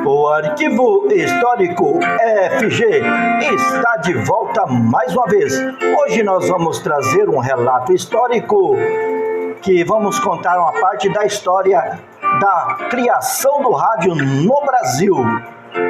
O Arquivo Histórico FG está de volta mais uma vez. Hoje nós vamos trazer um relato histórico que vamos contar uma parte da história da criação do rádio no Brasil.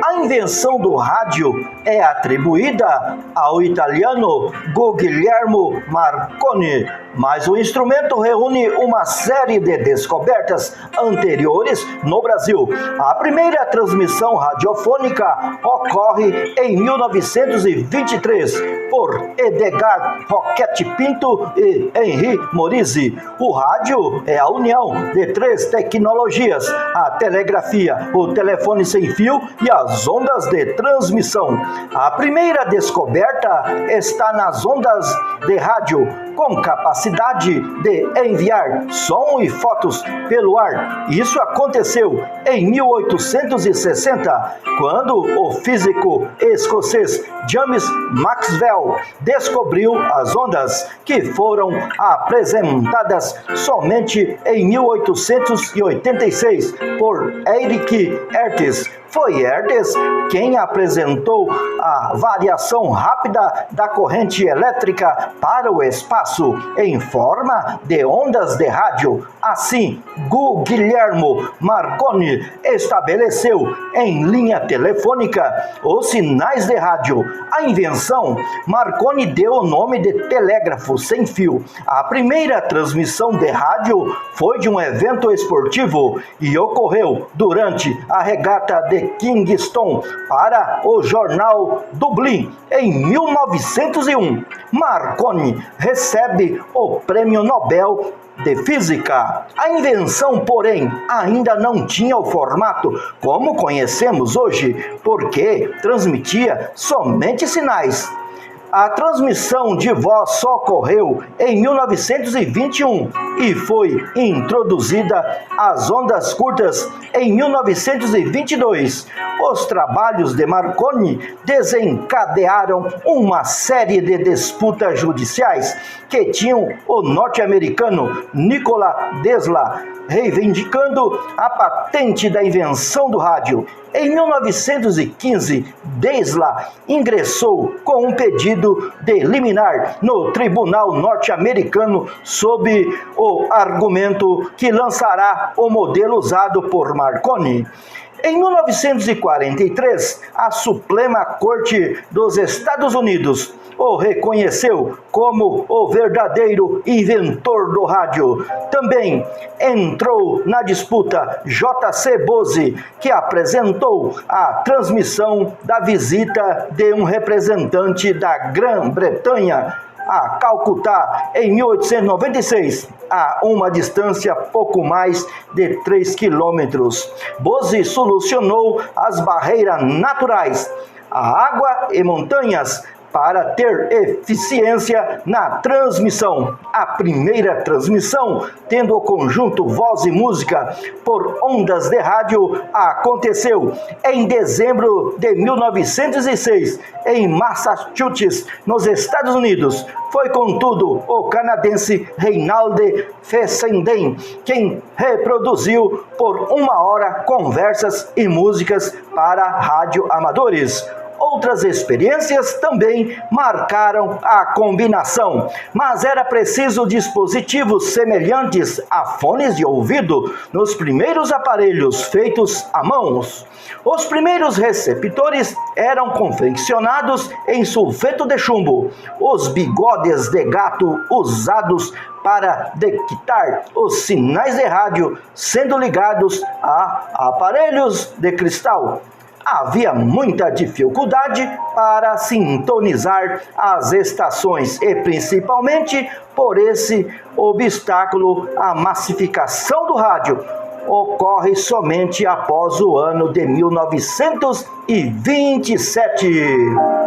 A invenção do rádio é atribuída ao italiano Guglielmo Marconi, mas o instrumento reúne uma série de descobertas anteriores no Brasil. A primeira transmissão radiofônica ocorre em 1923 por Edgar Roquette Pinto e Henri Morizzi. O rádio é a união de três tecnologias: a telegrafia, o telefone sem fio e as ondas de transmissão. A primeira descoberta está nas ondas de rádio, com capacidade de enviar som e fotos pelo ar. Isso aconteceu em 1860, quando o físico escocês James Maxwell descobriu as ondas, que foram apresentadas somente em 1886 por Eric Hertz. Foi Hertz quem apresentou a variação rápida da corrente elétrica para o espaço em forma de ondas de rádio. Assim, Guglielmo Marconi estabeleceu em linha telefônica os sinais de rádio. A invenção, Marconi deu o nome de telégrafo sem fio. A primeira transmissão de rádio foi de um evento esportivo e ocorreu durante a regata de Kingston para o jornal Dublin em 1901. Marconi recebe o Prêmio Nobel de Física. A invenção, porém, ainda não tinha o formato como conhecemos hoje, porque transmitia somente sinais. A transmissão de voz só ocorreu em 1921 e foi introduzida as ondas curtas em 1922. Os trabalhos de Marconi desencadearam uma série de disputas judiciais que tinham o norte-americano Nikola Tesla reivindicando a patente da invenção do rádio. Em 1915, Tesla ingressou com um pedido de liminar no tribunal norte-americano sob o argumento que lançará o modelo usado por Marconi. Em 1943, a Suprema Corte dos Estados Unidos o reconheceu como o verdadeiro inventor do rádio. Também entrou na disputa J.C. Bose, que apresentou a transmissão da visita de um representante da Grã-Bretanha a Calcutá em 1896, a uma distância pouco mais de 3 quilômetros. Bose solucionou as barreiras naturais, a água e montanhas, para ter eficiência na transmissão. A primeira transmissão, tendo o conjunto voz e música por ondas de rádio, aconteceu em dezembro de 1906, em Massachusetts, nos Estados Unidos. Foi, contudo, o canadense Reinald Fessenden quem reproduziu por 1 hora conversas e músicas para radioamadores. Outras experiências também marcaram a combinação, mas era preciso dispositivos semelhantes a fones de ouvido nos primeiros aparelhos feitos à mão. Os primeiros receptores eram confeccionados em sulfeto de chumbo. Os bigodes de gato usados para detectar os sinais de rádio sendo ligados a aparelhos de cristal. Havia muita dificuldade para sintonizar as estações e, principalmente, por esse obstáculo, a massificação do rádio ocorre somente após o ano de 1927.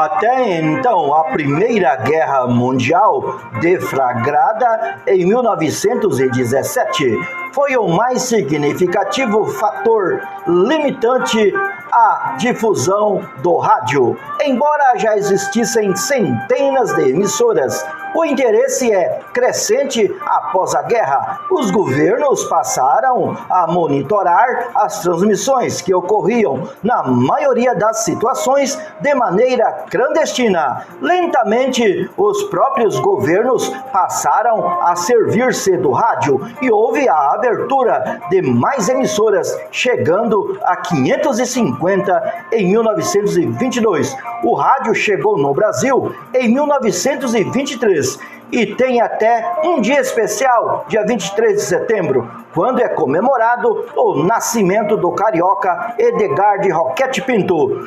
Até então, a Primeira Guerra Mundial, deflagrada em 1917, foi o mais significativo fator limitante à difusão do rádio. Embora já existissem centenas de emissoras, o interesse é crescente após a guerra. Os governos passaram a monitorar as transmissões que ocorriam, na maioria das situações, de maneira clandestina. Lentamente, os próprios governos passaram a servir-se do rádio e houve a abertura de mais emissoras, chegando a 550 em 1922. O rádio chegou no Brasil em 1923 e tem até um dia especial, dia 23 de setembro, quando é comemorado o nascimento do carioca Edgar de Roquete Pinto,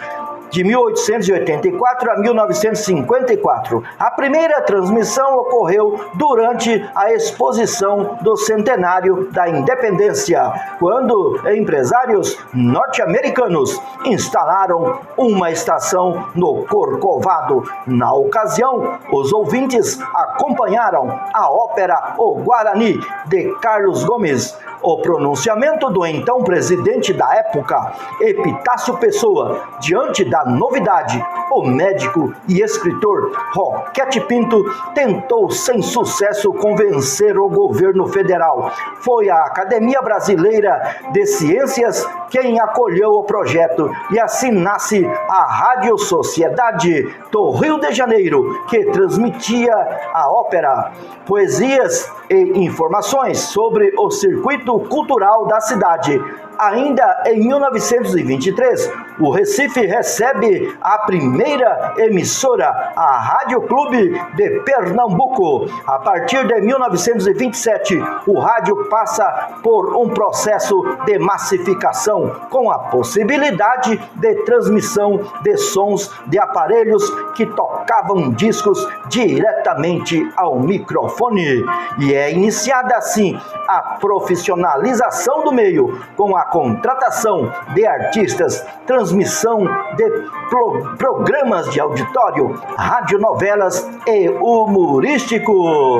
de 1884 a 1954. A primeira transmissão ocorreu durante a exposição do centenário da independência, quando empresários norte-americanos instalaram uma estação no Corcovado. Na ocasião, os ouvintes acompanharam a ópera O Guarani, de Carlos Gomes. O pronunciamento do então presidente da época, Epitácio Pessoa, diante da novidade, o médico e escritor Roquete Pinto tentou sem sucesso convencer o governo federal. Foi a Academia Brasileira de Ciências quem acolheu o projeto e assim nasce a Rádio Sociedade do Rio de Janeiro, que transmitia a ópera, poesias e informações sobre o circuito cultural da cidade. Ainda em 1923, o Recife recebe a primeira emissora, a Rádio Clube de Pernambuco. A partir de 1927, o rádio passa por um processo de massificação, com a possibilidade de transmissão de sons de aparelhos que tocavam discos diretamente ao microfone. E é iniciada assim a profissionalização do meio, com a contratação de artistas, transmissão de programas de auditório, radionovelas e humorístico.